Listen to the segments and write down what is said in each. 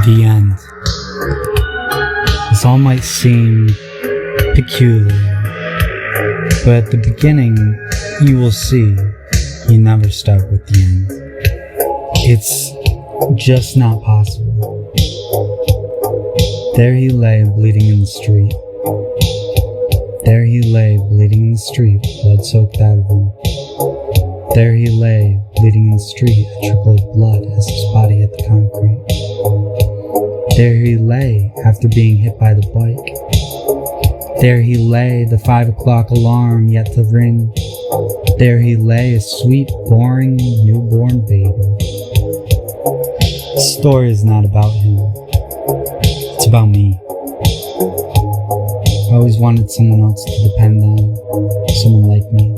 The end. This all might seem peculiar, but at the beginning, you will see you never start with the end. It's just not possible. There he lay, bleeding in the street. There he lay, bleeding in the street, blood soaked out of him. There he lay, bleeding in the street, a trickle of blood as his body hit the concrete. There he lay, after being hit by the bike. There he lay, the 5 o'clock alarm yet to ring. There he lay, a sweet, boring, newborn baby. The story is not about him. It's about me. I always wanted someone else to depend on, someone like me.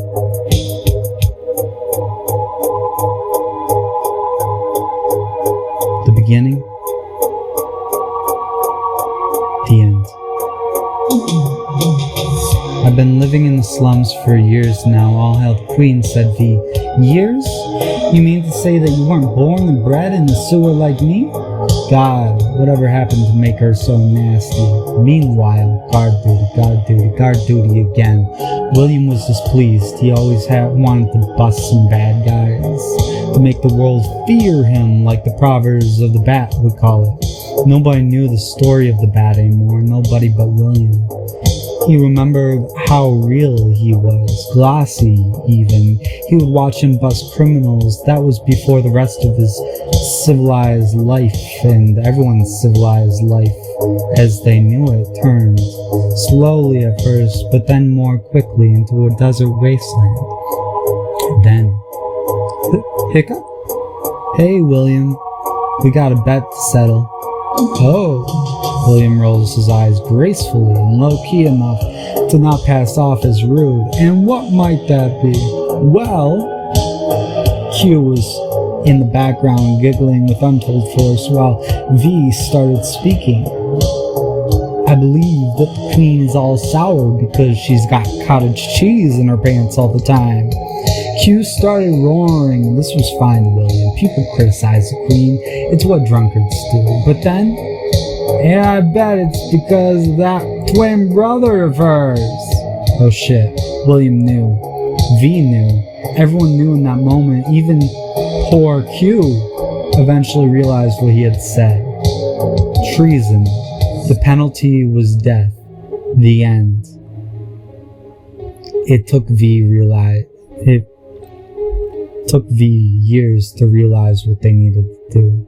The beginning, the end. I've been living in the slums for years now, all hail the Queen, said V. Years? You mean to say that you weren't born and bred in the sewer like me? God, whatever happened to make her so nasty? Meanwhile, guard duty again. William was displeased. He always wanted to bust some bad guys, to make the world fear him, like the Proverbs of the Bat would call it. Nobody knew the story of the Bat anymore, nobody but William. He remembered how real he was, glossy even. He would watch him bust criminals. That was before the rest of his civilized life, and everyone's civilized life, as they knew it, turned, slowly at first, but then more quickly, into a desert wasteland. Then, hiccup? Hey, William, we got a bet to settle. Oh, William rolls his eyes gracefully and low-key enough to not pass off as rude. And what might that be? Well, Q was in the background giggling with untold force while V started speaking. I believe that the Queen is all sour because she's got cottage cheese in her pants all the time. Q started roaring. This was fine, William. People criticize the Queen. It's what drunkards do. But then, yeah, I bet it's because of that twin brother of hers. Oh shit. William knew. V knew. Everyone knew in that moment. Even poor Q eventually realized what he had said. Treason. The penalty was death. The end. It took V years to realize what they needed to do.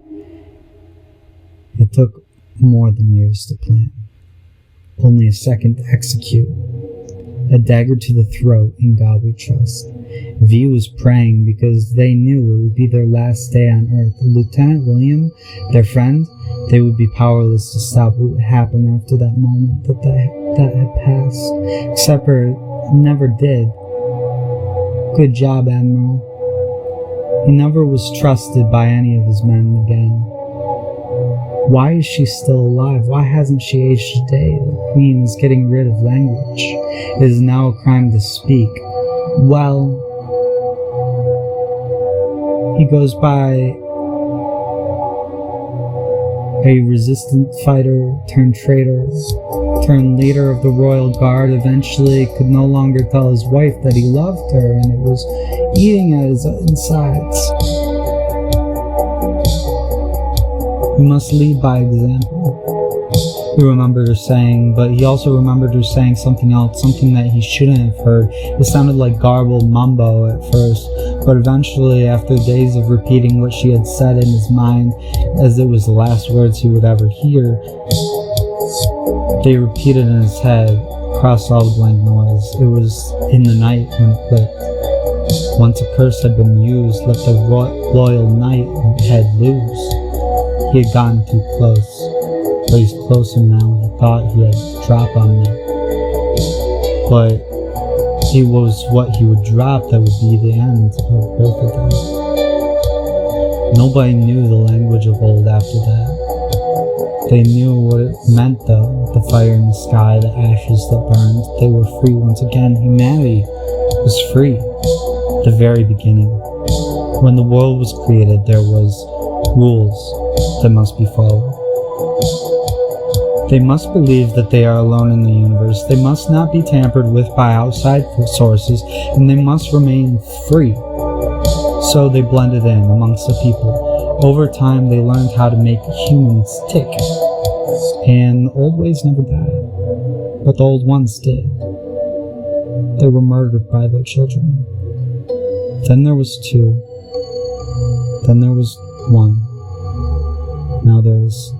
It took more than years to plan. Only a second to execute. A dagger to the throat, in God we trust. V was praying because they knew it would be their last day on Earth. Lieutenant William, their friend, they would be powerless to stop what would happen after that moment that had passed. Except for it never did. Good job, Admiral. He never was trusted by any of his men again. Why is she still alive? Why hasn't she aged a day? The Queen is getting rid of language. It is now a crime to speak. Well, he goes by a resistant fighter turned traitor, turned leader of the Royal Guard. Eventually could no longer tell his wife that he loved her, and it was eating at his insides. You must lead by example, he remembered her saying, but he also remembered her saying something else, something that he shouldn't have heard. It sounded like garbled mumbo at first, but eventually, after days of repeating what she had said in his mind, as it was the last words he would ever hear, they repeated in his head, across all the blank noise. It was in the night when it clicked. Once a curse had been used, let the loyal knight head loose. He had gotten too close, but he's closer now. He thought he had a drop on me, but it was what he would drop that would be the end of both of them. Nobody knew the language of old after that. They knew what it meant though, the fire in the sky, the ashes that burned. They were free once again. Humanity was free. The very beginning. When the world was created, there was rules that must be followed. They must believe that they are alone in the universe. They must not be tampered with by outside sources, and they must remain free. So they blended in amongst the people. Over time, they learned how to make humans tick. And the old ways never died, but the old ones did. They were murdered by their children. Then there was 2. Then there was 1. Now there's